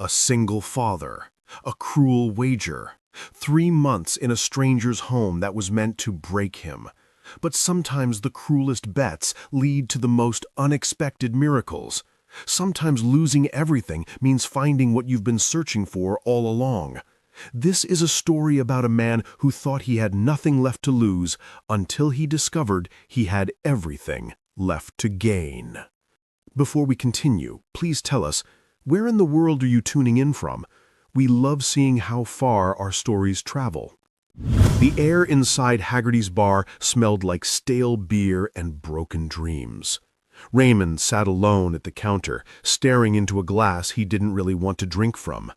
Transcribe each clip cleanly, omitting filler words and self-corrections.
A single father, a cruel wager, 3 months in a stranger's home that was meant to break him. But sometimes the cruelest bets lead to the most unexpected miracles. Sometimes losing everything means finding what you've been searching for all along. This is a story about a man who thought he had nothing left to lose until he discovered he had everything left to gain. Before we continue, please tell us, where in the world are you tuning in from? We love seeing how far our stories travel. The air inside Haggerty's bar smelled like stale beer and broken dreams. Raymond sat alone at the counter, staring into a glass he didn't really want to drink from.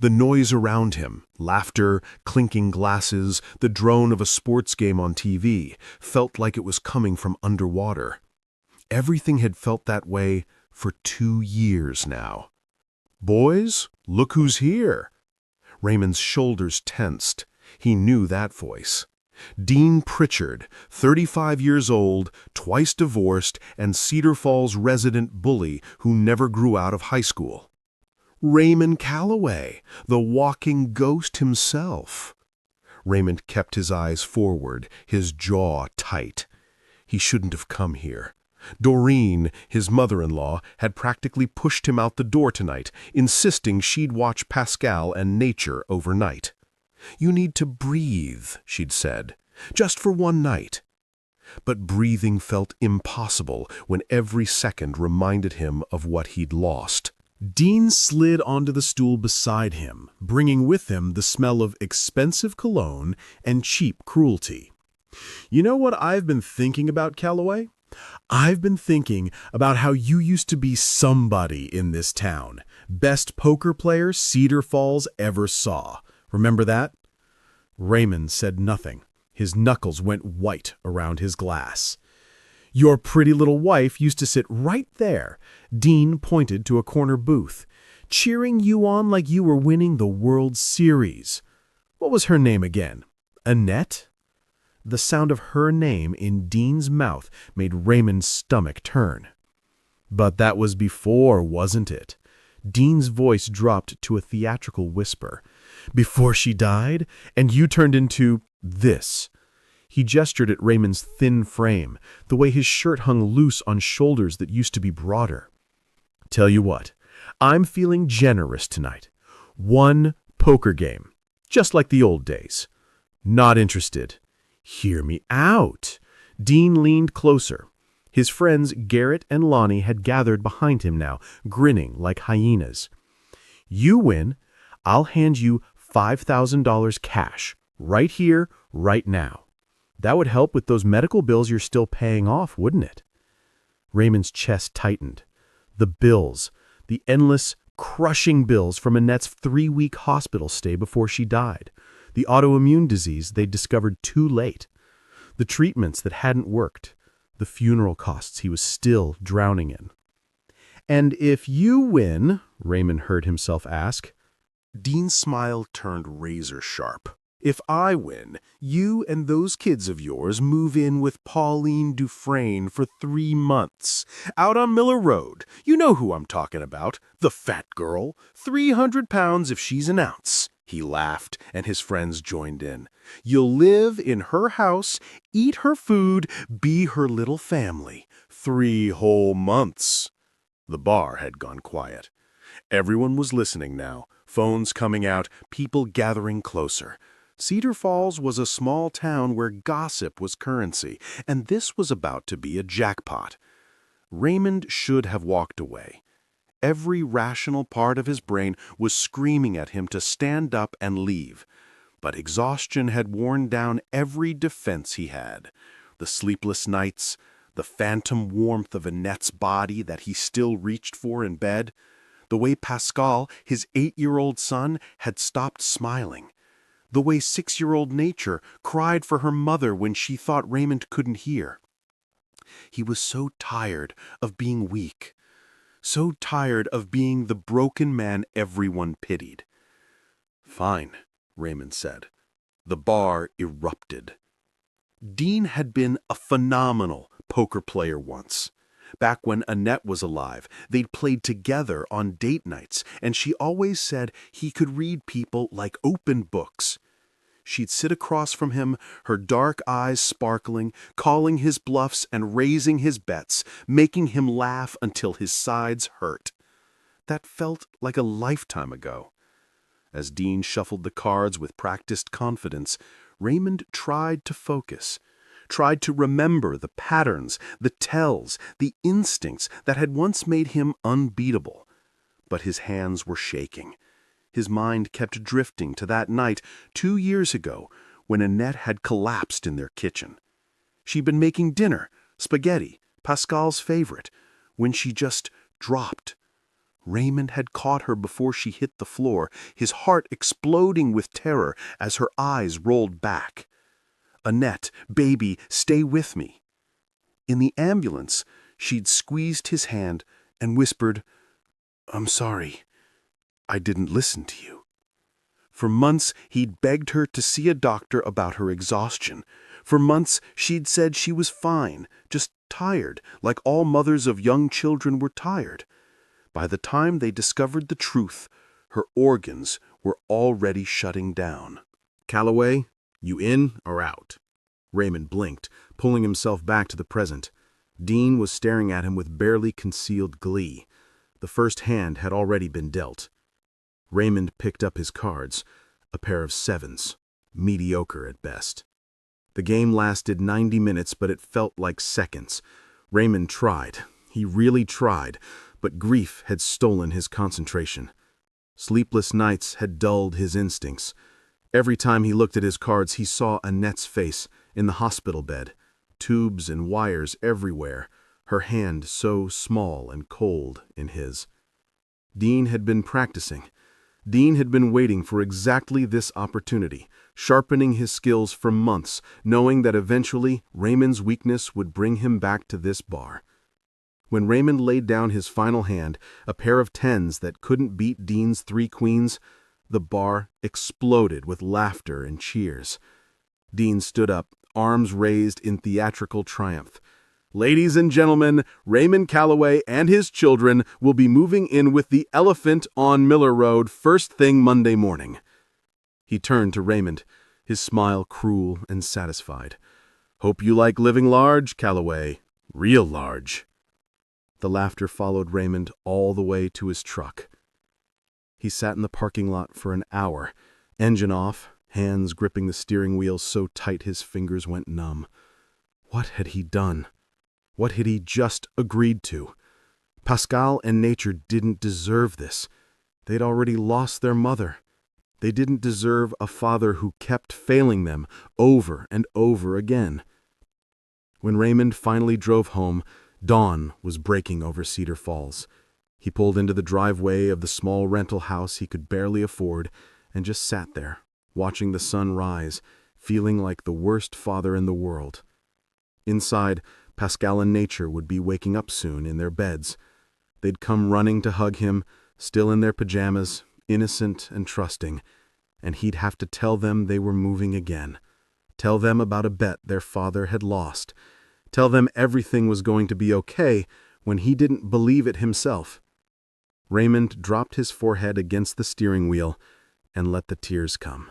The noise around him, laughter, clinking glasses, the drone of a sports game on TV, felt like it was coming from underwater. Everything had felt that way for 2 years now. "Boys, look who's here." Raymond's shoulders tensed. He knew that voice. Dean Pritchard, 35 years old, twice divorced, and Cedar Falls resident bully who never grew out of high school. Raymond Calloway, the walking ghost himself. Raymond kept his eyes forward, his jaw tight. He shouldn't have come here. Doreen, his mother-in-law, had practically pushed him out the door tonight, insisting she'd watch Pascal and nature overnight. "You need to breathe," she'd said, "just for one night." But breathing felt impossible when every second reminded him of what he'd lost. Dean slid onto the stool beside him, bringing with him the smell of expensive cologne and cheap cruelty. "You know what I've been thinking about, Calloway? I've been thinking about how you used to be somebody in this town. Best poker player Cedar Falls ever saw. Remember that?" Raymond said nothing. His knuckles went white around his glass. "Your pretty little wife used to sit right there," Dean pointed to a corner booth, "cheering you on like you were winning the World Series. What was her name again? Annette?" The sound of her name in Dean's mouth made Raymond's stomach turn. "But that was before, wasn't it?" Dean's voice dropped to a theatrical whisper. "Before she died, and you turned into this." He gestured at Raymond's thin frame, the way his shirt hung loose on shoulders that used to be broader. "Tell you what, I'm feeling generous tonight. One poker game, just like the old days. Not interested." "Hear me out." Dean leaned closer. His friends Garrett and Lonnie had gathered behind him now, grinning like hyenas. "You win, I'll hand you $5,000 cash, right here, right now. That would help with those medical bills you're still paying off, wouldn't it?" Raymond's chest tightened. The bills, the endless, crushing bills from Annette's 3-week hospital stay before she died. The autoimmune disease they'd discovered too late. The treatments that hadn't worked. The funeral costs he was still drowning in. "And if you win," Raymond heard himself ask. Dean's smile turned razor sharp. "If I win, you and those kids of yours move in with Pauline Dufresne for 3 months. Out on Miller Road. You know who I'm talking about. The fat girl. 300 pounds if she's an ounce." He laughed, and his friends joined in. "You'll live in her house, eat her food, be her little family. 3 whole months." The bar had gone quiet. Everyone was listening now, phones coming out, people gathering closer. Cedar Falls was a small town where gossip was currency, and this was about to be a jackpot. Raymond should have walked away. Every rational part of his brain was screaming at him to stand up and leave. But exhaustion had worn down every defense he had. The sleepless nights, the phantom warmth of Annette's body that he still reached for in bed, the way Pascal, his 8-year-old son, had stopped smiling, the way 6-year-old Nature cried for her mother when she thought Raymond couldn't hear. He was so tired of being weak, so tired of being the broken man everyone pitied. "Fine," Raymond said. The bar erupted. Dean had been a phenomenal poker player once. Back when Annette was alive, they'd played together on date nights, and she always said he could read people like open books. She'd sit across from him, her dark eyes sparkling, calling his bluffs and raising his bets, making him laugh until his sides hurt. That felt like a lifetime ago. As Dean shuffled the cards with practiced confidence, Raymond tried to focus, tried to remember the patterns, the tells, the instincts that had once made him unbeatable. But his hands were shaking. His mind kept drifting to that night 2 years ago when Annette had collapsed in their kitchen. She'd been making dinner, spaghetti, Pascal's favorite, when she just dropped. Raymond had caught her before she hit the floor, his heart exploding with terror as her eyes rolled back. "Annette, baby, stay with me." In the ambulance, she'd squeezed his hand and whispered, "I'm sorry. I didn't listen to you." For months, he'd begged her to see a doctor about her exhaustion. For months, she'd said she was fine, just tired, like all mothers of young children were tired. By the time they discovered the truth, her organs were already shutting down. "Calloway, you in or out?" Raymond blinked, pulling himself back to the present. Dean was staring at him with barely concealed glee. The first hand had already been dealt. Raymond picked up his cards, a pair of sevens, mediocre at best. The game lasted 90 minutes, but it felt like seconds. Raymond tried. He really tried, but grief had stolen his concentration. Sleepless nights had dulled his instincts. Every time he looked at his cards, he saw Annette's face in the hospital bed, tubes and wires everywhere, her hand so small and cold in his. Dean had been practicing. Dean had been waiting for exactly this opportunity, sharpening his skills for months, knowing that eventually Raymond's weakness would bring him back to this bar. When Raymond laid down his final hand, a pair of tens that couldn't beat Dean's 3 queens, the bar exploded with laughter and cheers. Dean stood up, arms raised in theatrical triumph. "Ladies and gentlemen, Raymond Calloway and his children will be moving in with the Elephant on Miller Road first thing Monday morning." He turned to Raymond, his smile cruel and satisfied. "Hope you like living large, Calloway. Real large." The laughter followed Raymond all the way to his truck. He sat in the parking lot for an hour, engine off, hands gripping the steering wheel so tight his fingers went numb. What had he done? What had he just agreed to? Pascal and nature didn't deserve this. They'd already lost their mother. They didn't deserve a father who kept failing them over and over again. When Raymond finally drove home, dawn was breaking over Cedar Falls. He pulled into the driveway of the small rental house he could barely afford and just sat there, watching the sun rise, feeling like the worst father in the world. Inside, Pascal and nature would be waking up soon in their beds. They'd come running to hug him, still in their pajamas, innocent and trusting, and he'd have to tell them they were moving again. Tell them about a bet their father had lost. Tell them everything was going to be okay when he didn't believe it himself. Raymond dropped his forehead against the steering wheel and let the tears come.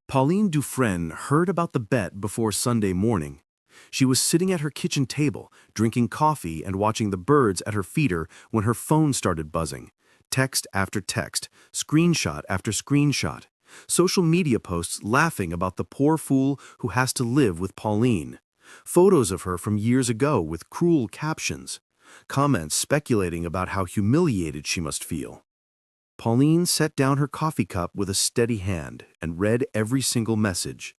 Pauline Dufresne heard about the bet before Sunday morning. She was sitting at her kitchen table, drinking coffee and watching the birds at her feeder when her phone started buzzing. Text after text, screenshot after screenshot. Social media posts laughing about the poor fool who has to live with Pauline. Photos of her from years ago with cruel captions. Comments speculating about how humiliated she must feel. Pauline set down her coffee cup with a steady hand and read every single message.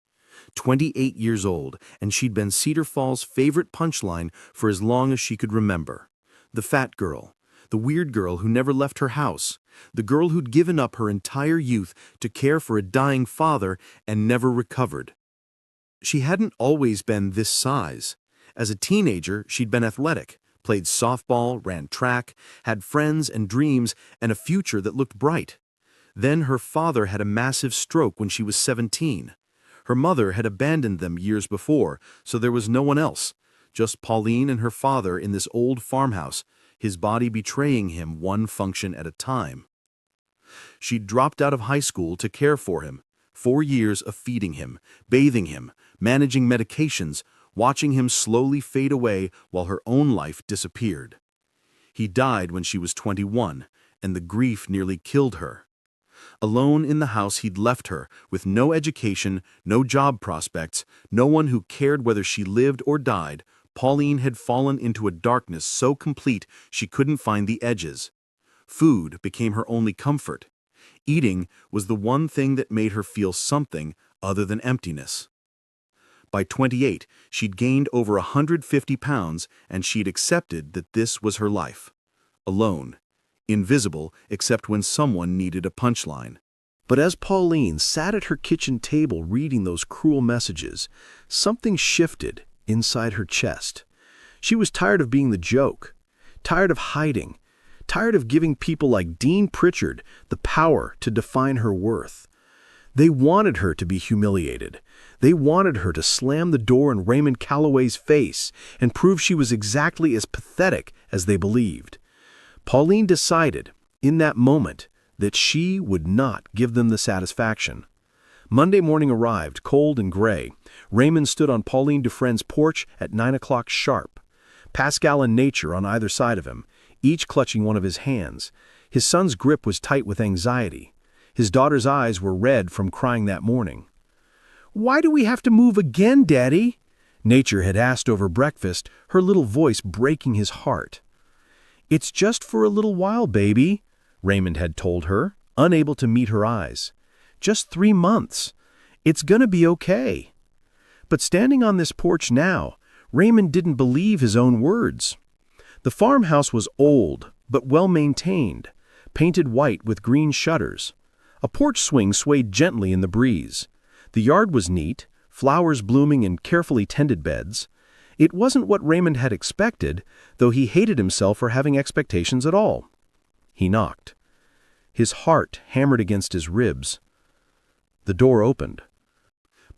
28 years old, and she'd been Cedar Falls' favorite punchline for as long as she could remember. The fat girl, the weird girl who never left her house, the girl who'd given up her entire youth to care for a dying father and never recovered. She hadn't always been this size. As a teenager, she'd been athletic, played softball, ran track, had friends and dreams, and a future that looked bright. Then her father had a massive stroke when she was 17. Her mother had abandoned them years before, so there was no one else. just Pauline and her father in this old farmhouse, his body betraying him one function at a time. She'd dropped out of high school to care for him, 4 years of feeding him, bathing him, managing medications, watching him slowly fade away while her own life disappeared. He died when she was 21, and the grief nearly killed her. Alone in the house he'd left her, with no education, no job prospects, no one who cared whether she lived or died, Pauline had fallen into a darkness so complete she couldn't find the edges. Food became her only comfort. Eating was the one thing that made her feel something other than emptiness. By 28, she'd gained over 150 pounds, and she'd accepted that this was her life. Alone. Invisible except when someone needed a punchline. But as Pauline sat at her kitchen table reading those cruel messages, something shifted inside her chest. She was tired of being the joke, tired of hiding, tired of giving people like Dean Pritchard the power to define her worth. They wanted her to be humiliated. They wanted her to slam the door in Raymond Calloway's face and prove she was exactly as pathetic as they believed. Pauline decided, in that moment, that she would not give them the satisfaction. Monday morning arrived, cold and gray. Raymond stood on Pauline Dufresne's porch at 9 o'clock sharp. Pascal and Nature on either side of him, each clutching one of his hands. His son's grip was tight with anxiety. His daughter's eyes were red from crying that morning. "Why do we have to move again, Daddy?" Nature had asked over breakfast, her little voice breaking his heart. "It's just for a little while, baby," Raymond had told her, unable to meet her eyes. "Just 3 months. It's gonna be okay." But standing on this porch now, Raymond didn't believe his own words. The farmhouse was old, but well-maintained, painted white with green shutters. A porch swing swayed gently in the breeze. The yard was neat, flowers blooming in carefully tended beds. It wasn't what Raymond had expected, though he hated himself for having expectations at all. He knocked. His heart hammered against his ribs. The door opened.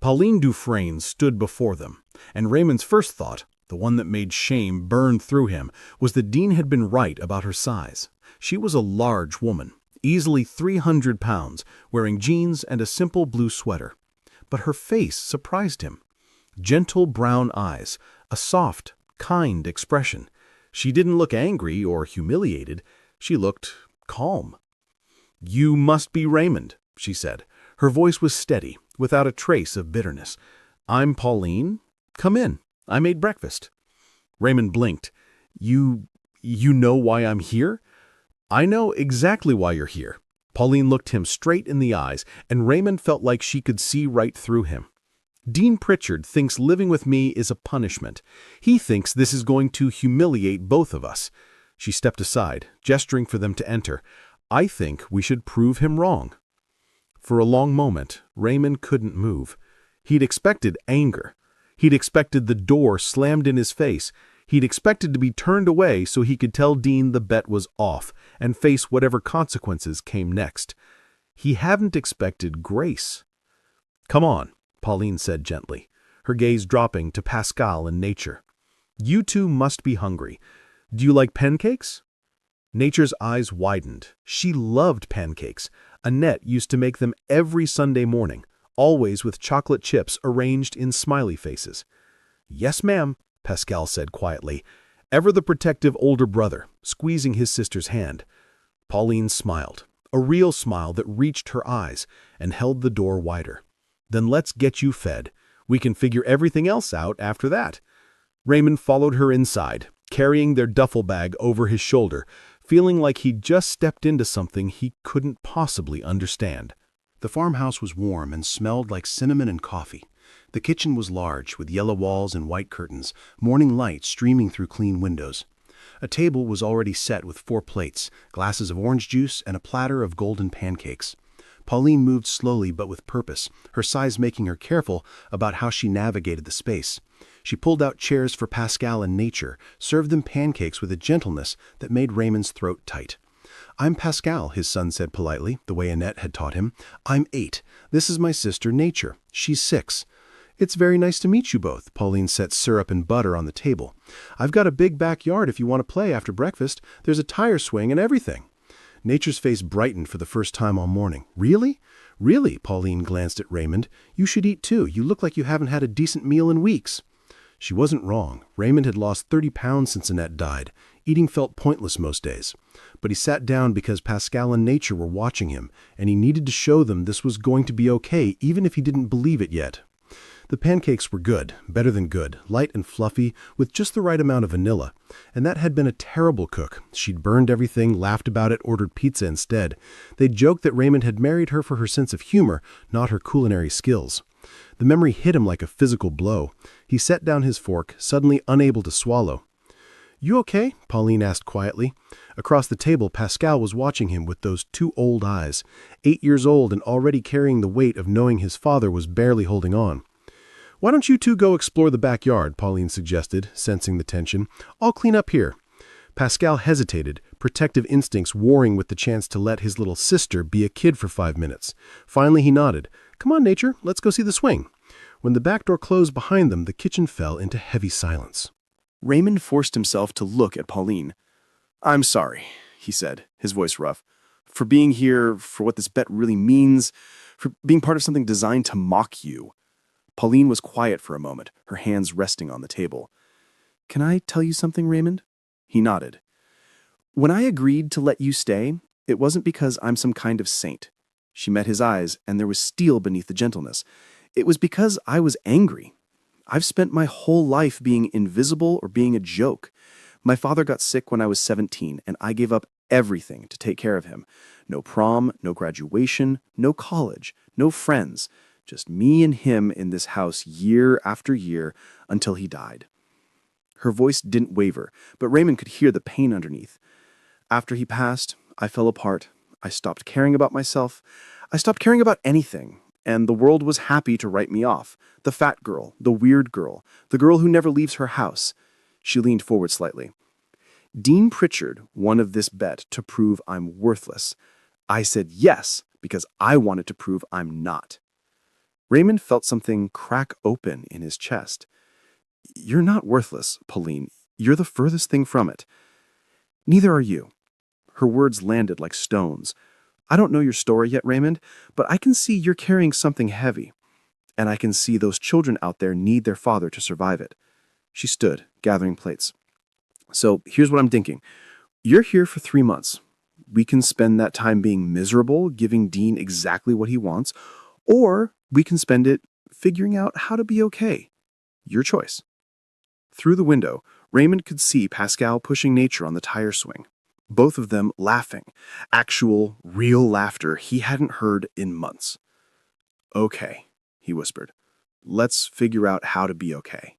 Pauline Dufresne stood before them, and Raymond's first thought, the one that made shame burn through him, was that Dean had been right about her size. She was a large woman, easily 300 pounds, wearing jeans and a simple blue sweater. But her face surprised him. Gentle brown eyes, a soft, kind expression. She didn't look angry or humiliated. She looked calm. "You must be Raymond," she said. Her voice was steady, without a trace of bitterness. "I'm Pauline. Come in. I made breakfast." Raymond blinked. You know why I'm here?" "I know exactly why you're here." Pauline looked him straight in the eyes, and Raymond felt like she could see right through him. "Dean Pritchard thinks living with me is a punishment. He thinks this is going to humiliate both of us." She stepped aside, gesturing for them to enter. "I think we should prove him wrong." For a long moment, Raymond couldn't move. He'd expected anger. He'd expected the door slammed in his face. He'd expected to be turned away so he could tell Dean the bet was off and face whatever consequences came next. He hadn't expected grace. "Come on," Pauline said gently, her gaze dropping to Pascal and Nature. "You two must be hungry. Do you like pancakes?" Nature's eyes widened. She loved pancakes. Annette used to make them every Sunday morning, always with chocolate chips arranged in smiley faces. "Yes, ma'am," Pascal said quietly, ever the protective older brother, squeezing his sister's hand. Pauline smiled, a real smile that reached her eyes, and held the door wider. "Then let's get you fed. We can figure everything else out after that." Raymond followed her inside, carrying their duffel bag over his shoulder, feeling like he'd just stepped into something he couldn't possibly understand. The farmhouse was warm and smelled like cinnamon and coffee. The kitchen was large, with yellow walls and white curtains, morning light streaming through clean windows. A table was already set with 4 plates, glasses of orange juice, and a platter of golden pancakes. Pauline moved slowly but with purpose, her size making her careful about how she navigated the space. She pulled out chairs for Pascal and Nature, served them pancakes with a gentleness that made Raymond's throat tight. "I'm Pascal," his son said politely, the way Annette had taught him. "I'm 8. This is my sister, Nature. She's 6. It's very nice to meet you both. Pauline set syrup and butter on the table. I've got a big backyard if you want to play after breakfast. There's a tire swing and everything. Nature's face brightened for the first time all morning. Really? Really? Pauline glanced at Raymond. You should eat too. You look like you haven't had a decent meal in weeks. She wasn't wrong. Raymond had lost 30 pounds since Annette died. Eating felt pointless most days. But he sat down because Pascal and Nature were watching him, and he needed to show them this was going to be okay, even if he didn't believe it yet. The pancakes were good, better than good, light and fluffy, with just the right amount of vanilla. And that had been a terrible cook. She'd burned everything, laughed about it, ordered pizza instead. They'd joked that Raymond had married her for her sense of humor, not her culinary skills. The memory hit him like a physical blow. He set down his fork, suddenly unable to swallow. You okay? Pauline asked quietly. Across the table, Pascal was watching him with those two old eyes. 8 years old and already carrying the weight of knowing his father was barely holding on. Why don't you two go explore the backyard, Pauline suggested, sensing the tension. I'll clean up here. Pascal hesitated, protective instincts warring with the chance to let his little sister be a kid for 5 minutes. Finally he nodded. Come on, Nature, let's go see the swing. When the back door closed behind them, the kitchen fell into heavy silence. Raymond forced himself to look at Pauline. I'm sorry, he said, his voice rough, for being here, for what this bet really means, for being part of something designed to mock you. Pauline was quiet for a moment, her hands resting on the table. Can I tell you something, Raymond? He nodded. When I agreed to let you stay, it wasn't because I'm some kind of saint. She met his eyes, and there was steel beneath the gentleness. It was because I was angry. I've spent my whole life being invisible or being a joke. My father got sick when I was 17, and I gave up everything to take care of him. No prom, no graduation, no college, no friends. Just me and him in this house year after year until he died. Her voice didn't waver, but Raymond could hear the pain underneath. After he passed, I fell apart. I stopped caring about myself. I stopped caring about anything, and the world was happy to write me off. The fat girl, the weird girl, the girl who never leaves her house. She leaned forward slightly. Dean Pritchard wanted this bet to prove I'm worthless. I said yes because I wanted to prove I'm not. Raymond felt something crack open in his chest. You're not worthless, Pauline. You're the furthest thing from it. Neither are you. Her words landed like stones. I don't know your story yet, Raymond, but I can see you're carrying something heavy. And I can see those children out there need their father to survive it. She stood, gathering plates. So here's what I'm thinking. You're here for 3 months. We can spend that time being miserable, giving Dean exactly what he wants, or we can spend it figuring out how to be okay. Your choice. Through the window, Raymond could see Pascal pushing Nature on the tire swing. Both of them laughing. Actual, real laughter he hadn't heard in months. Okay, he whispered. Let's figure out how to be okay.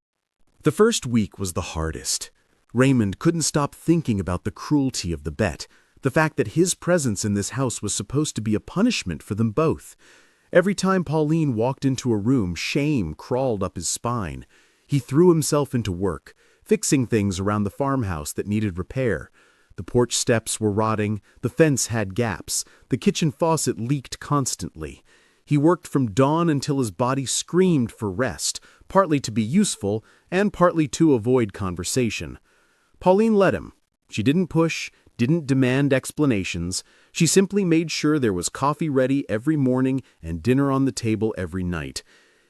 The first week was the hardest. Raymond couldn't stop thinking about the cruelty of the bet, the fact that his presence in this house was supposed to be a punishment for them both. Every time Pauline walked into a room, shame crawled up his spine. He threw himself into work, fixing things around the farmhouse that needed repair. The porch steps were rotting, the fence had gaps, the kitchen faucet leaked constantly. He worked from dawn until his body screamed for rest, partly to be useful and partly to avoid conversation. Pauline let him. She didn't push, didn't demand explanations. She simply made sure there was coffee ready every morning and dinner on the table every night.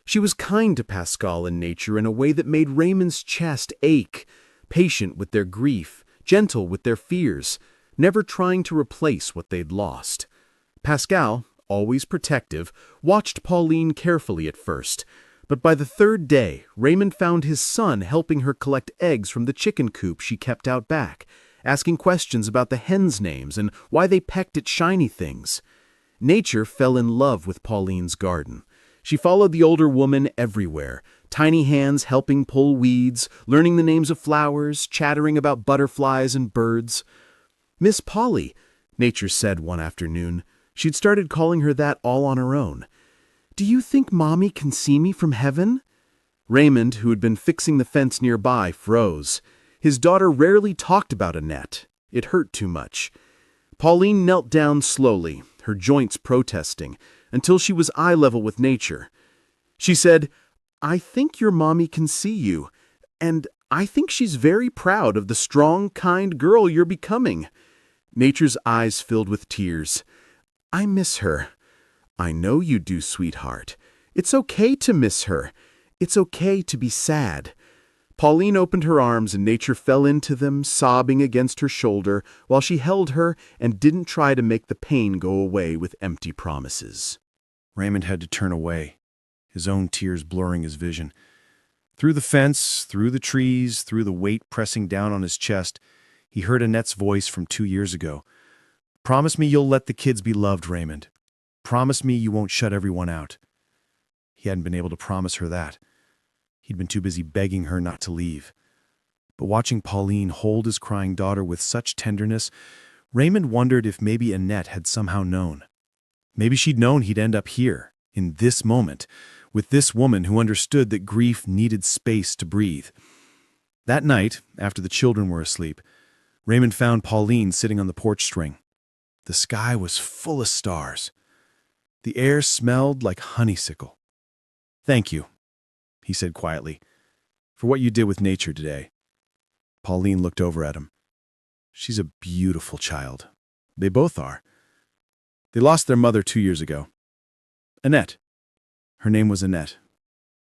She was kind to Pascal and Nature in a way that made Raymond's chest ache, patient with their grief, gentle with their fears, never trying to replace what they'd lost. Pascal, always protective, watched Pauline carefully at first, but by the 3rd day, Raymond found his son helping her collect eggs from the chicken coop she kept out back, asking questions about the hens' names and why they pecked at shiny things. Nature fell in love with Pauline's garden. She followed the older woman everywhere, tiny hands helping pull weeds, learning the names of flowers, chattering about butterflies and birds. Miss Polly, Nature said one afternoon. She'd started calling her that all on her own. Do you think Mommy can see me from heaven? Raymond, who had been fixing the fence nearby, froze. His daughter rarely talked about Annette. It hurt too much. Pauline knelt down slowly, her joints protesting, until she was eye level with Nature. She said, I think your mommy can see you, and I think she's very proud of the strong, kind girl you're becoming." Nature's eyes filled with tears. "I miss her." "I know you do, sweetheart. It's okay to miss her. It's okay to be sad." Pauline opened her arms and Nature fell into them, sobbing against her shoulder while she held her and didn't try to make the pain go away with empty promises. Raymond had to turn away, his own tears blurring his vision. Through the fence, through the trees, through the weight pressing down on his chest, he heard Annette's voice from 2 years ago. "Promise me you'll let the kids be loved, Raymond. Promise me you won't shut everyone out." He hadn't been able to promise her that. He'd been too busy begging her not to leave. But watching Pauline hold his crying daughter with such tenderness, Raymond wondered if maybe Annette had somehow known. Maybe she'd known he'd end up here, in this moment, with this woman who understood that grief needed space to breathe. That night, after the children were asleep, Raymond found Pauline sitting on the porch string. The sky was full of stars. The air smelled like honeysuckle. "Thank you," he said quietly, "for what you did with nature today." Pauline looked over at him. "She's a beautiful child. They both are. They lost their mother 2 years ago. Annette. Her name was Annette.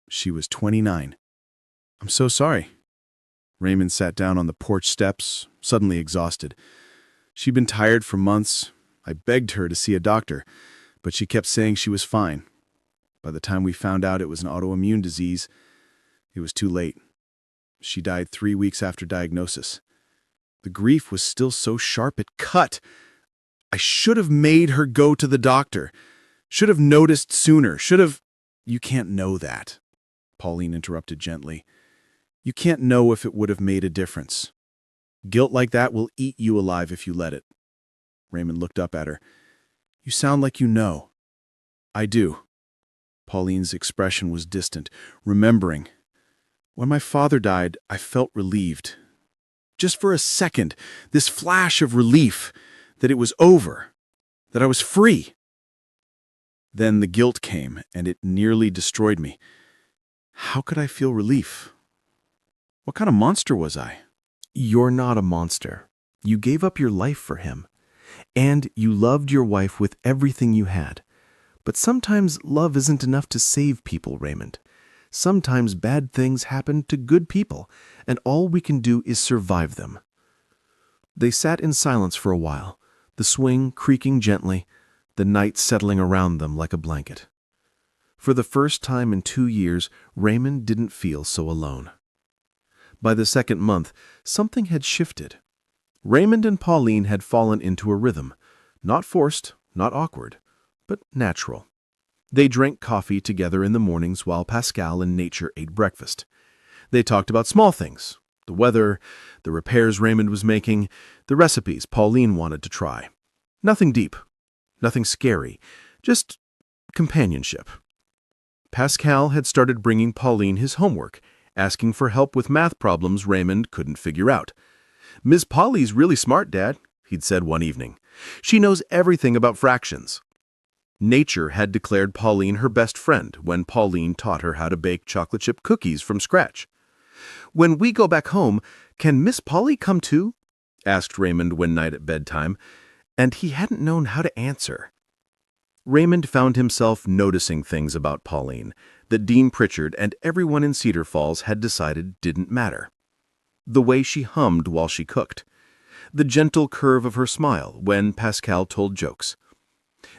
She was 29. "I'm so sorry." Raymond sat down on the porch steps, suddenly exhausted. She'd been tired for months. I begged her to see a doctor, but she kept saying she was fine. By the time we found out it was an autoimmune disease, it was too late. She died 3 weeks after diagnosis. The grief was still so sharp it cut. I should have made her go to the doctor. Should have noticed sooner. Should have... "You can't know that," Pauline interrupted gently. "You can't know if it would have made a difference. Guilt like that will eat you alive if you let it." Raymond looked up at her. "You sound like you know." "I do." Pauline's expression was distant, remembering. "When my father died, I felt relieved. Just for a second, this flash of relief, that it was over, that I was free. Then the guilt came, and it nearly destroyed me. How could I feel relief? What kind of monster was I?" "You're not a monster. You gave up your life for him. And you loved your wife with everything you had. But sometimes love isn't enough to save people, Raymond. Sometimes bad things happen to good people, and all we can do is survive them." They sat in silence for a while, the swing creaking gently, the night settling around them like a blanket. For the first time in 2 years, Raymond didn't feel so alone. By the second month, something had shifted. Raymond and Pauline had fallen into a rhythm, not forced, not awkward, but natural. They drank coffee together in the mornings while Pascal and Nature ate breakfast. They talked about small things, the weather, the repairs Raymond was making, the recipes Pauline wanted to try. Nothing deep, nothing scary, just companionship. Pascal had started bringing Pauline his homework, asking for help with math problems Raymond couldn't figure out. "Miss Polly's really smart, Dad," he'd said one evening. "She knows everything about fractions." Nature had declared Pauline her best friend when Pauline taught her how to bake chocolate chip cookies from scratch. "When we go back home, can Miss Polly come too?" asked Raymond one night at bedtime, and he hadn't known how to answer. Raymond found himself noticing things about Pauline that Dean Pritchard and everyone in Cedar Falls had decided didn't matter. The way she hummed while she cooked. The gentle curve of her smile when Pascal told jokes.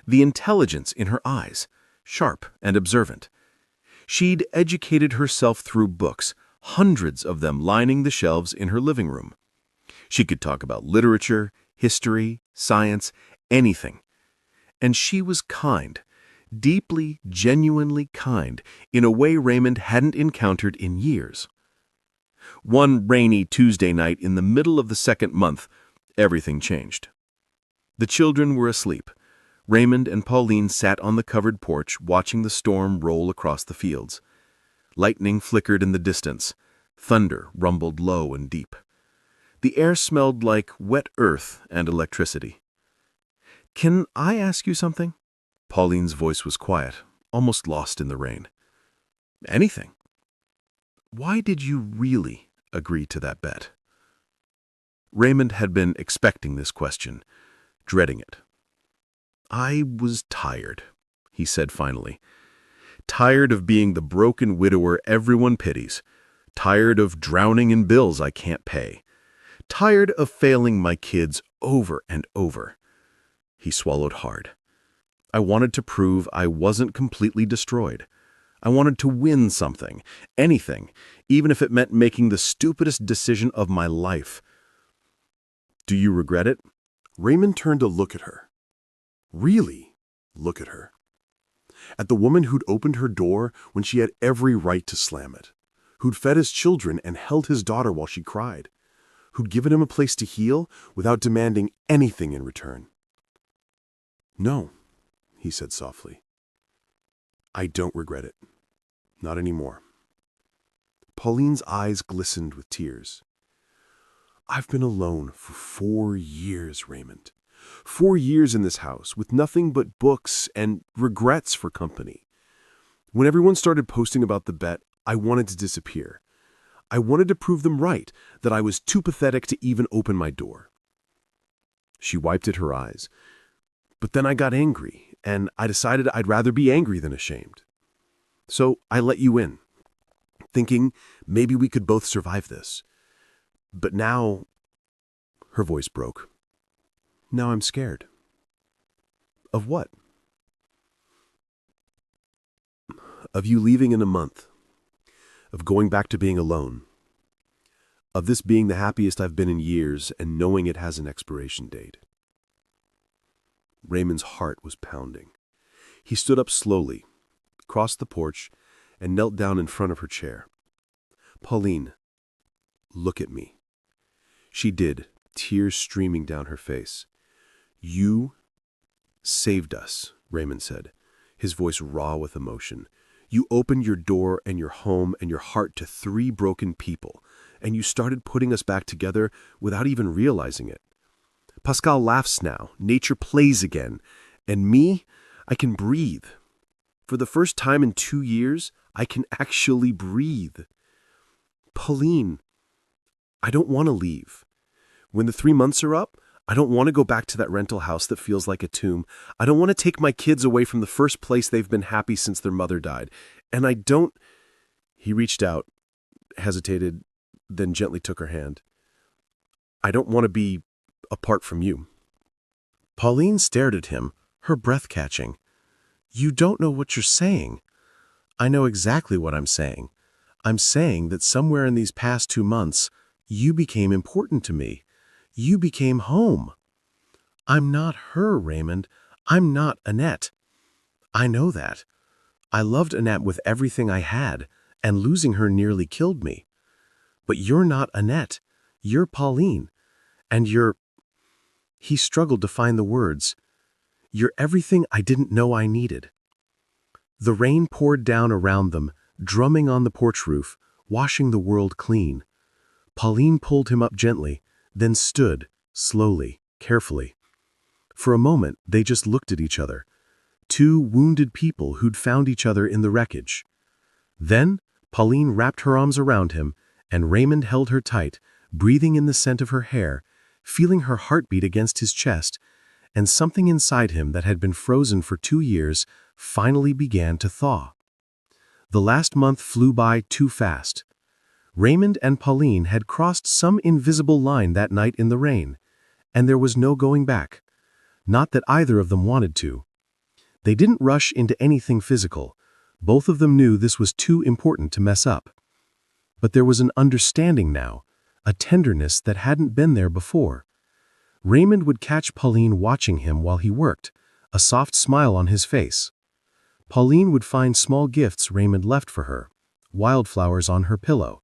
The intelligence in her eyes, sharp and observant. She'd educated herself through books, hundreds of them lining the shelves in her living room. She could talk about literature, history, science, anything. And she was kind, deeply, genuinely kind, in a way Raymond hadn't encountered in years. One rainy Tuesday night in the middle of the second month, everything changed. The children were asleep. Raymond and Pauline sat on the covered porch watching the storm roll across the fields. Lightning flickered in the distance. Thunder rumbled low and deep. The air smelled like wet earth and electricity. "Can I ask you something?" Pauline's voice was quiet, almost lost in the rain. Anything. Why did you really agree to that bet? Raymond had been expecting this question, dreading it. I was tired, he said finally. Tired of being the broken widower everyone pities. Tired of drowning in bills I can't pay. Tired of failing my kids over and over. He swallowed hard. I wanted to prove I wasn't completely destroyed. I wanted to win something, anything, even if it meant making the stupidest decision of my life. Do you regret it? Raymond turned to look at her. Really look at her. At the woman who'd opened her door when she had every right to slam it, who'd fed his children and held his daughter while she cried, who'd given him a place to heal without demanding anything in return. No, he said softly. I don't regret it. Not anymore. Pauline's eyes glistened with tears. I've been alone for 4 years, Raymond. 4 years in this house with nothing but books and regrets for company. When everyone started posting about the bet, I wanted to disappear. I wanted to prove them right, that I was too pathetic to even open my door. She wiped at her eyes. But then I got angry, and I decided I'd rather be angry than ashamed. So I let you in, thinking maybe we could both survive this. But now, her voice broke. Now I'm scared. Of what? Of you leaving in a month. Of going back to being alone. Of this being the happiest I've been in years and knowing it has an expiration date. Raymond's heart was pounding. He stood up slowly, crossed the porch, and knelt down in front of her chair. Pauline, look at me. She did, tears streaming down her face. You saved us, Raymond said, his voice raw with emotion. You opened your door and your home and your heart to 3 broken people, and you started putting us back together without even realizing it. Pascal laughs now, nature plays again, and me, I can breathe. For the first time in 2 years, I can actually breathe. Pauline, I don't want to leave. When the 3 months are up, I don't want to go back to that rental house that feels like a tomb. I don't want to take my kids away from the first place they've been happy since their mother died. And I don't... He reached out, hesitated, then gently took her hand. I don't want to be apart from you. Pauline stared at him, her breath catching. You don't know what you're saying. I know exactly what I'm saying. I'm saying that somewhere in these past 2 months, you became important to me. You became home. I'm not her, Raymond. I'm not Annette. I know that. I loved Annette with everything I had, and losing her nearly killed me. But you're not Annette. You're Pauline. And you're... He struggled to find the words. You're everything I didn't know I needed. The rain poured down around them, drumming on the porch roof, washing the world clean. Pauline pulled him up gently, then stood, slowly, carefully. For a moment, they just looked at each other. 2 wounded people who'd found each other in the wreckage. Then, Pauline wrapped her arms around him, and Raymond held her tight, breathing in the scent of her hair, feeling her heartbeat against his chest, and something inside him that had been frozen for 2 years finally began to thaw. The last month flew by too fast. Raymond and Pauline had crossed some invisible line that night in the rain, and there was no going back. Not that either of them wanted to. They didn't rush into anything physical. Both of them knew this was too important to mess up. But there was an understanding now, a tenderness that hadn't been there before. Raymond would catch Pauline watching him while he worked, a soft smile on his face. Pauline would find small gifts Raymond left for her, wildflowers on her pillow,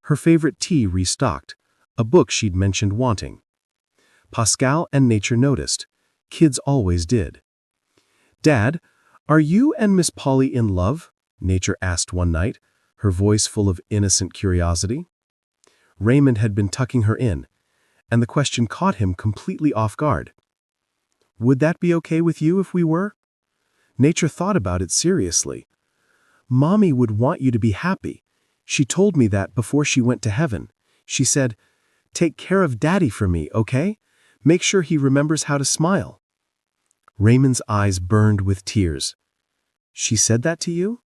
her favorite tea restocked, a book she'd mentioned wanting. Pascal and Nature noticed. Kids always did. Dad, are you and Miss Polly in love? Nature asked one night, her voice full of innocent curiosity. Raymond had been tucking her in, and the question caught him completely off guard. Would that be okay with you if we were? Nature thought about it seriously. Mommy would want you to be happy. She told me that before she went to heaven. She said, "Take care of Daddy for me, okay? Make sure he remembers how to smile." Raymond's eyes burned with tears. "She said that to you?"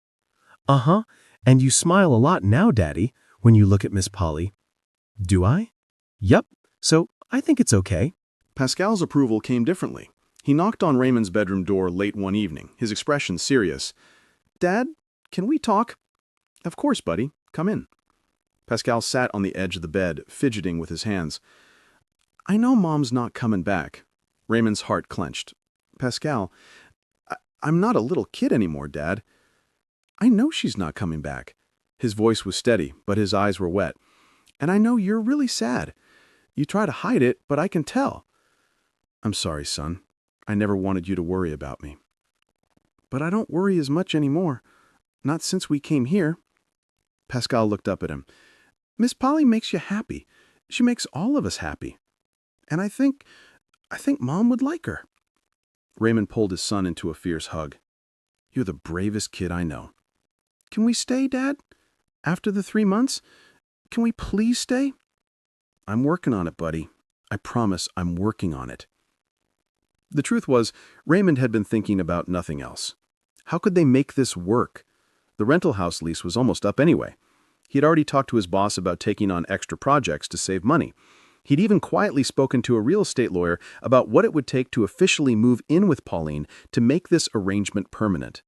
"Uh-huh, and you smile a lot now, Daddy, when you look at Miss Polly." "Do I?" "Yep, so I think it's okay." Pascal's approval came differently. He knocked on Raymond's bedroom door late one evening, his expression serious. "Dad, can we talk?" "Of course, buddy. Come in." Pascal sat on the edge of the bed, fidgeting with his hands. "I know Mom's not coming back." Raymond's heart clenched. "Pascal, I'm not a little kid anymore, Dad. I know she's not coming back." His voice was steady, but his eyes were wet. "And I know you're really sad. You try to hide it, but I can tell." "I'm sorry, son. I never wanted you to worry about me." "But I don't worry as much anymore. Not since we came here." Pascal looked up at him. "Miss Polly makes you happy. She makes all of us happy. And I think Mom would like her." Raymond pulled his son into a fierce hug. "You're the bravest kid I know." "Can we stay, Dad? After the 3 months? Can we please stay?" "I'm working on it, buddy. I promise I'm working on it." The truth was, Raymond had been thinking about nothing else. How could they make this work? The rental house lease was almost up anyway. He had already talked to his boss about taking on extra projects to save money. He'd even quietly spoken to a real estate lawyer about what it would take to officially move in with Pauline to make this arrangement permanent.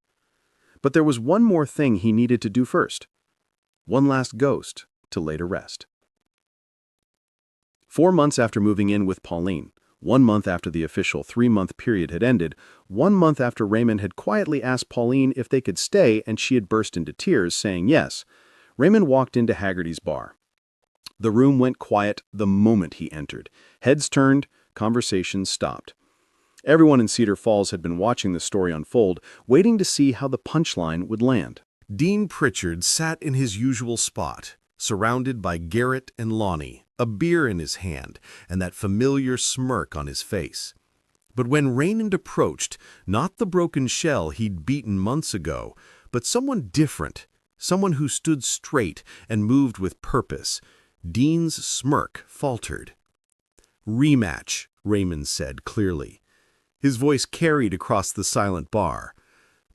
But there was one more thing he needed to do first. One last ghost to lay to rest. 4 months after moving in with Pauline, 1 month after the official 3-month period had ended, 1 month after Raymond had quietly asked Pauline if they could stay and she had burst into tears, saying yes, Raymond walked into Haggerty's bar. The room went quiet the moment he entered. Heads turned, conversations stopped. Everyone in Cedar Falls had been watching the story unfold, waiting to see how the punchline would land. Dean Pritchard sat in his usual spot, surrounded by Garrett and Lonnie, a beer in his hand, and that familiar smirk on his face. But when Raymond approached, not the broken shell he'd beaten months ago, but someone different, someone who stood straight and moved with purpose, Dean's smirk faltered. "Rematch," Raymond said clearly. His voice carried across the silent bar.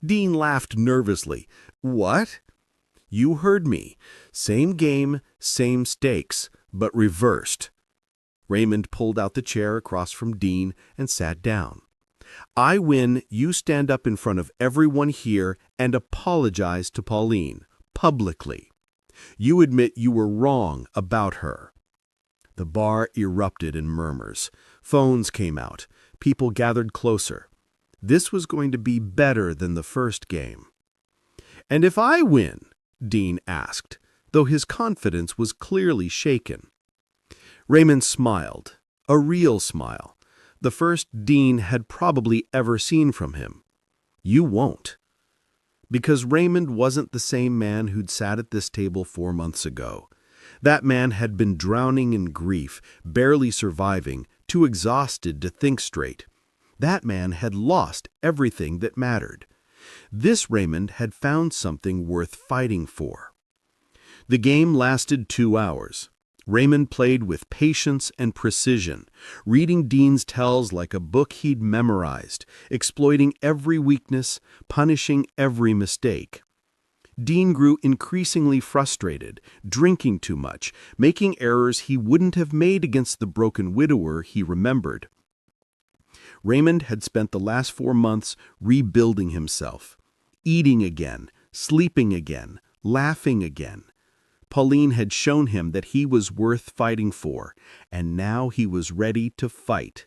Dean laughed nervously. "What?" "You heard me. Same game, same stakes, but reversed." Raymond pulled out the chair across from Dean and sat down. "I win, you stand up in front of everyone here and apologize to Pauline, publicly. You admit you were wrong about her." The bar erupted in murmurs. Phones came out. People gathered closer. This was going to be better than the first game. "And if I win?" Dean asked, though his confidence was clearly shaken. Raymond smiled, a real smile, the first Dean had probably ever seen from him. "You won't." Because Raymond wasn't the same man who'd sat at this table 4 months ago. That man had been drowning in grief, barely surviving, too exhausted to think straight. That man had lost everything that mattered. This Raymond had found something worth fighting for. The game lasted 2 hours. Raymond played with patience and precision, reading Dean's tells like a book he'd memorized, exploiting every weakness, punishing every mistake. Dean grew increasingly frustrated, drinking too much, making errors he wouldn't have made against the broken widower he remembered. Raymond had spent the last 4 months rebuilding himself, eating again, sleeping again, laughing again. Pauline had shown him that he was worth fighting for, and now he was ready to fight.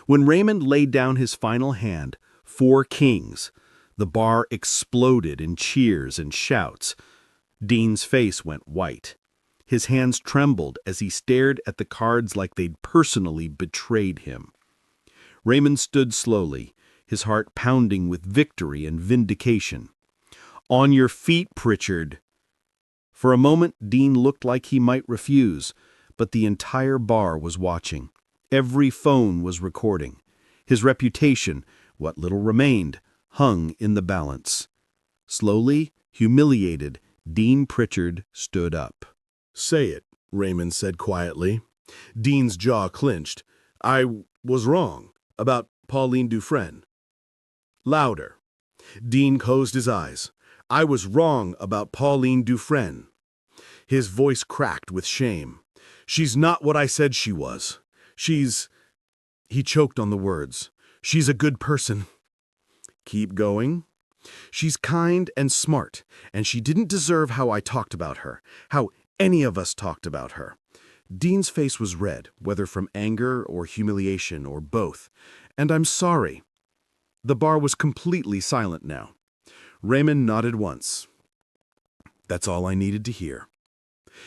When Raymond laid down his final hand, 4 kings, the bar exploded in cheers and shouts. Dean's face went white. His hands trembled as he stared at the cards like they'd personally betrayed him. Raymond stood slowly, his heart pounding with victory and vindication. "On your feet, Pritchard." For a moment, Dean looked like he might refuse, but the entire bar was watching. Every phone was recording. His reputation, what little remained, hung in the balance. Slowly, Humiliated, Dean Pritchard stood up. "Say it," Raymond said quietly. Dean's jaw clenched. "I was wrong about Pauline Dufresne." Louder. Dean closed his eyes. "I was wrong about Pauline Dufresne." His voice cracked with shame. "She's not what I said she was. She's—" He choked on the words. "She's a good person." "Keep going." "She's kind and smart, and she didn't deserve how I talked about her, how any of us talked about her." Dean's face was red, whether from anger or humiliation or both. "And I'm sorry." The bar was completely silent now. Raymond nodded once. "That's all I needed to hear."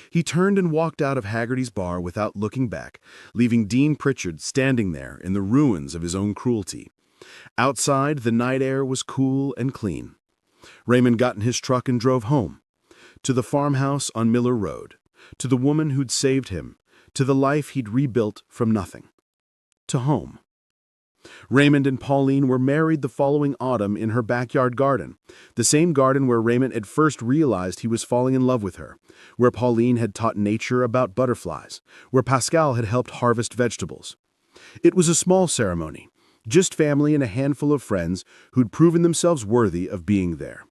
He turned and walked out of Haggerty's bar without looking back, leaving Dean Pritchard standing there in the ruins of his own cruelty. Outside, the night air was cool and clean. Raymond got in his truck and drove home. To the farmhouse on Miller Road. To the woman who'd saved him. To the life he'd rebuilt from nothing. To home. Raymond and Pauline were married the following autumn in her backyard garden, the same garden where Raymond had first realized he was falling in love with her, where Pauline had taught nature about butterflies, where Pascal had helped harvest vegetables. It was a small ceremony, just family and a handful of friends who'd proven themselves worthy of being there.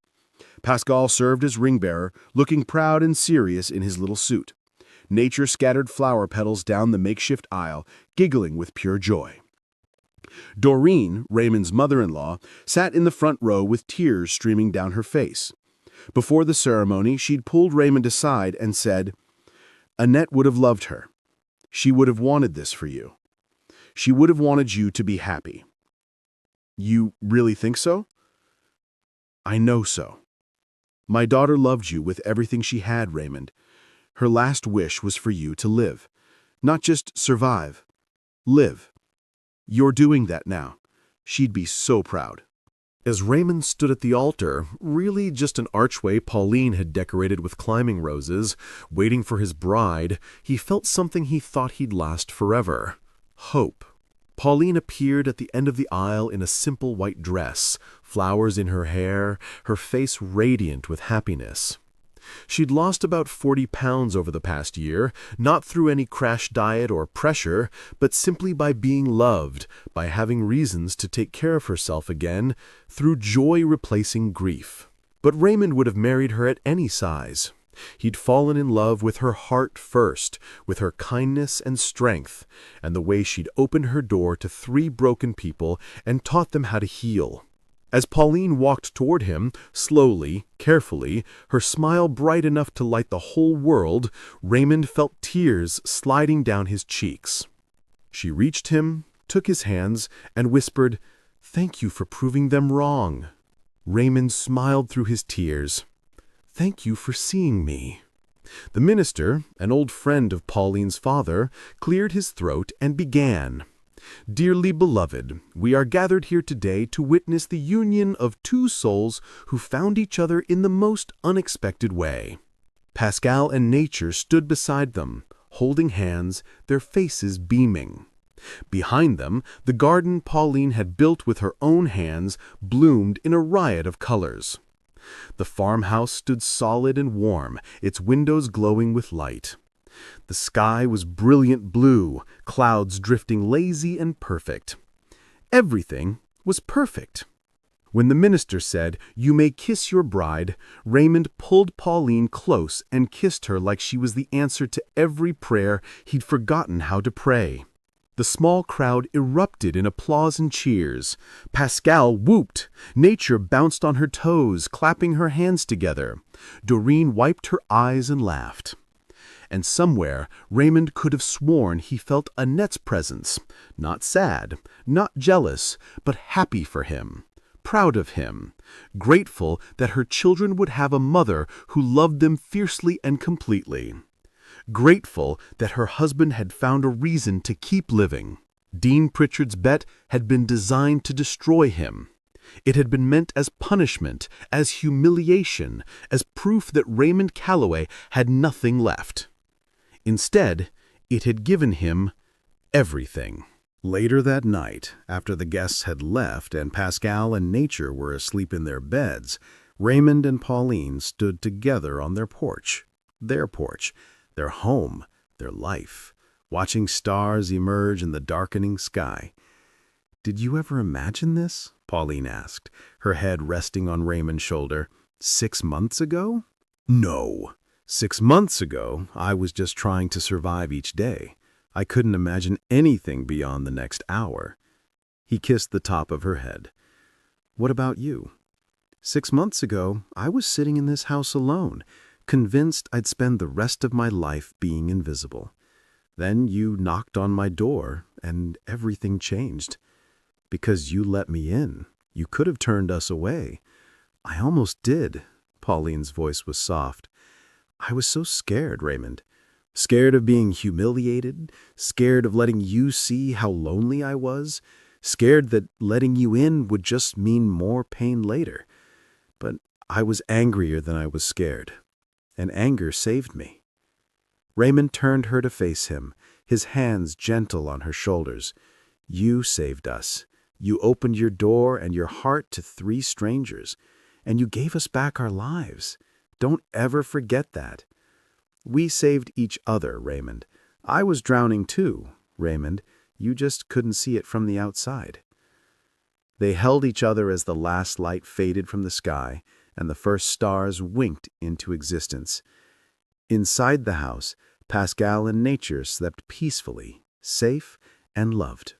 Pascal served as ring-bearer, looking proud and serious in his little suit. Nature scattered flower petals down the makeshift aisle, giggling with pure joy. Doreen, Raymond's mother-in-law, sat in the front row with tears streaming down her face. Before the ceremony, she'd pulled Raymond aside and said, "Annette would have loved her. She would have wanted this for you. She would have wanted you to be happy." "You really think so?" "I know so. My daughter loved you with everything she had, Raymond. Her last wish was for you to live. Not just survive. Live. You're doing that now. She'd be so proud." As Raymond stood at the altar, really just an archway Pauline had decorated with climbing roses, waiting for his bride, he felt something he thought he'd last forever. Hope. Pauline appeared at the end of the aisle in a simple white dress, flowers in her hair, her face radiant with happiness. She'd lost about 40 pounds over the past year, not through any crash diet or pressure, but simply by being loved, by having reasons to take care of herself again, through joy replacing grief. But Raymond would have married her at any size. He'd fallen in love with her heart first, with her kindness and strength, and the way she'd opened her door to 3 broken people and taught them how to heal. As Pauline walked toward him, slowly, carefully, her smile bright enough to light the whole world, Raymond felt tears sliding down his cheeks. She reached him, took his hands, and whispered, "Thank you for proving them wrong." Raymond smiled through his tears. "Thank you for seeing me." The minister, an old friend of Pauline's father, cleared his throat and began. "Dearly beloved, we are gathered here today to witness the union of 2 souls who found each other in the most unexpected way." Pascal and nature stood beside them, holding hands, their faces beaming. Behind them, the garden Pauline had built with her own hands bloomed in a riot of colors. The farmhouse stood solid and warm, its windows glowing with light. The sky was brilliant blue, clouds drifting lazy and perfect. Everything was perfect. When the minister said, "You may kiss your bride," Raymond pulled Pauline close and kissed her like she was the answer to every prayer he'd forgotten how to pray. The small crowd erupted in applause and cheers. Pascal whooped. Nature bounced on her toes, clapping her hands together. Doreen wiped her eyes and laughed. And somewhere, Raymond could have sworn he felt Annette's presence, not sad, not jealous, but happy for him, proud of him, grateful that her children would have a mother who loved them fiercely and completely, grateful that her husband had found a reason to keep living. Dean Pritchard's bet had been designed to destroy him. It had been meant as punishment, as humiliation, as proof that Raymond Calloway had nothing left. Instead, it had given him everything. Later that night, after the guests had left and Pascal and nature were asleep in their beds, Raymond and Pauline stood together on their porch, their home, their life, watching stars emerge in the darkening sky. "Did you ever imagine this?" Pauline asked, her head resting on Raymond's shoulder. "6 months ago?" "No. 6 months ago, I was just trying to survive each day. I couldn't imagine anything beyond the next hour." He kissed the top of her head. "What about you?" "6 months ago, I was sitting in this house alone, convinced I'd spend the rest of my life being invisible. Then you knocked on my door, and everything changed. Because you let me in. You could have turned us away." "I almost did." Pauline's voice was soft. "I was so scared, Raymond. Scared of being humiliated, scared of letting you see how lonely I was, scared that letting you in would just mean more pain later. But I was angrier than I was scared, and anger saved me." Raymond turned her to face him, his hands gentle on her shoulders. "You saved us. You opened your door and your heart to 3 strangers, and you gave us back our lives. Don't ever forget that." "We saved each other, Raymond. I was drowning too, Raymond. You just couldn't see it from the outside." They held each other as the last light faded from the sky and the first stars winked into existence. Inside the house, Pascal and nature slept peacefully, safe and loved.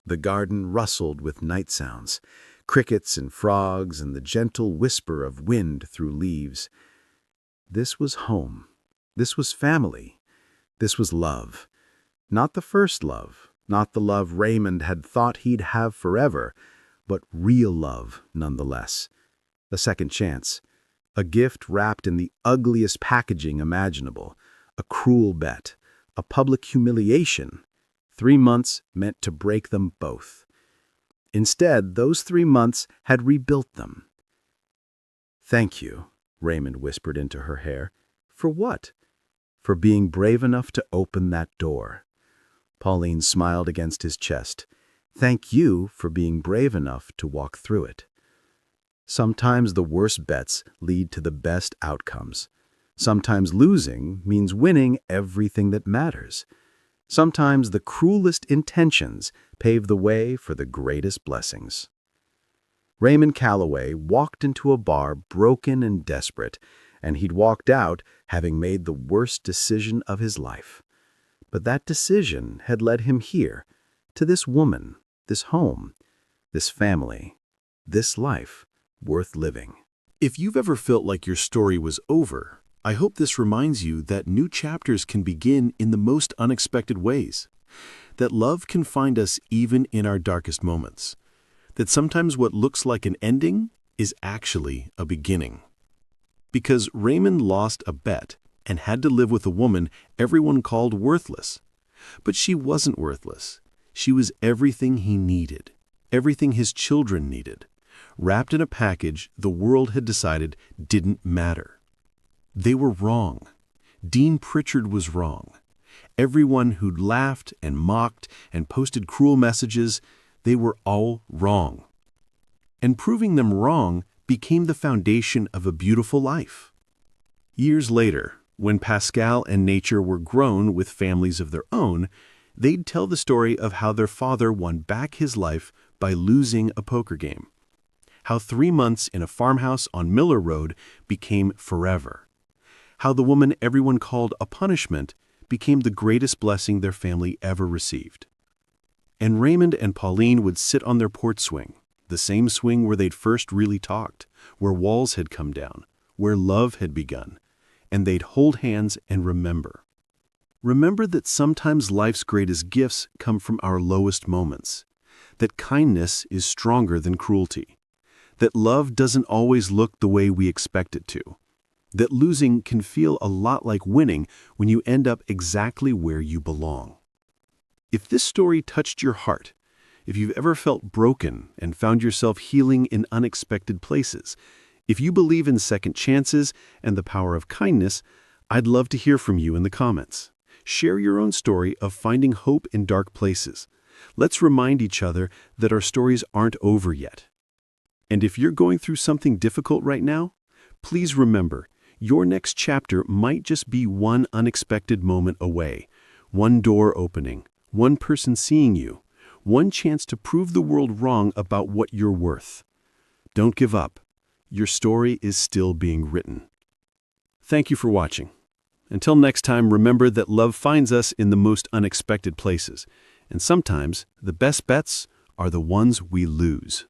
The garden rustled with night sounds, crickets and frogs and the gentle whisper of wind through leaves. This was home. This was family. This was love. Not the first love, not the love Raymond had thought he'd have forever, but real love nonetheless. A second chance. A gift wrapped in the ugliest packaging imaginable. A cruel bet. A public humiliation. 3 months meant to break them both. Instead, those 3 months had rebuilt them. "Thank you," Raymond whispered into her hair. "For what?" "For being brave enough to open that door." Pauline smiled against his chest. "Thank you for being brave enough to walk through it." Sometimes the worst bets lead to the best outcomes. Sometimes losing means winning everything that matters. Sometimes the cruelest intentions pave the way for the greatest blessings. Raymond Calloway walked into a bar broken and desperate, and he'd walked out having made the worst decision of his life. But that decision had led him here, to this woman, this home, this family, this life worth living. If you've ever felt like your story was over, I hope this reminds you that new chapters can begin in the most unexpected ways, that love can find us even in our darkest moments, that sometimes what looks like an ending is actually a beginning. Because Raymond lost a bet and had to live with a woman everyone called worthless. But she wasn't worthless. She was everything he needed, everything his children needed, wrapped in a package the world had decided didn't matter. They were wrong. Dean Pritchard was wrong. Everyone who'd laughed and mocked and posted cruel messages, they were all wrong. And proving them wrong became the foundation of a beautiful life. Years later, when Pascal and Nature were grown with families of their own, they'd tell the story of how their father won back his life by losing a poker game. How 3 months in a farmhouse on Miller Road became forever. How the woman everyone called a punishment became the greatest blessing their family ever received. And Raymond and Pauline would sit on their porch swing, the same swing where they'd first really talked, where walls had come down, where love had begun, and they'd hold hands and remember. Remember that sometimes life's greatest gifts come from our lowest moments, that kindness is stronger than cruelty, that love doesn't always look the way we expect it to, that losing can feel a lot like winning when you end up exactly where you belong. If this story touched your heart, if you've ever felt broken and found yourself healing in unexpected places, if you believe in second chances and the power of kindness, I'd love to hear from you in the comments. Share your own story of finding hope in dark places. Let's remind each other that our stories aren't over yet. And if you're going through something difficult right now, please remember, your next chapter might just be one unexpected moment away, one door opening, one person seeing you, one chance to prove the world wrong about what you're worth. Don't give up. Your story is still being written. Thank you for watching. Until next time, remember that love finds us in the most unexpected places, and sometimes the best bets are the ones we lose.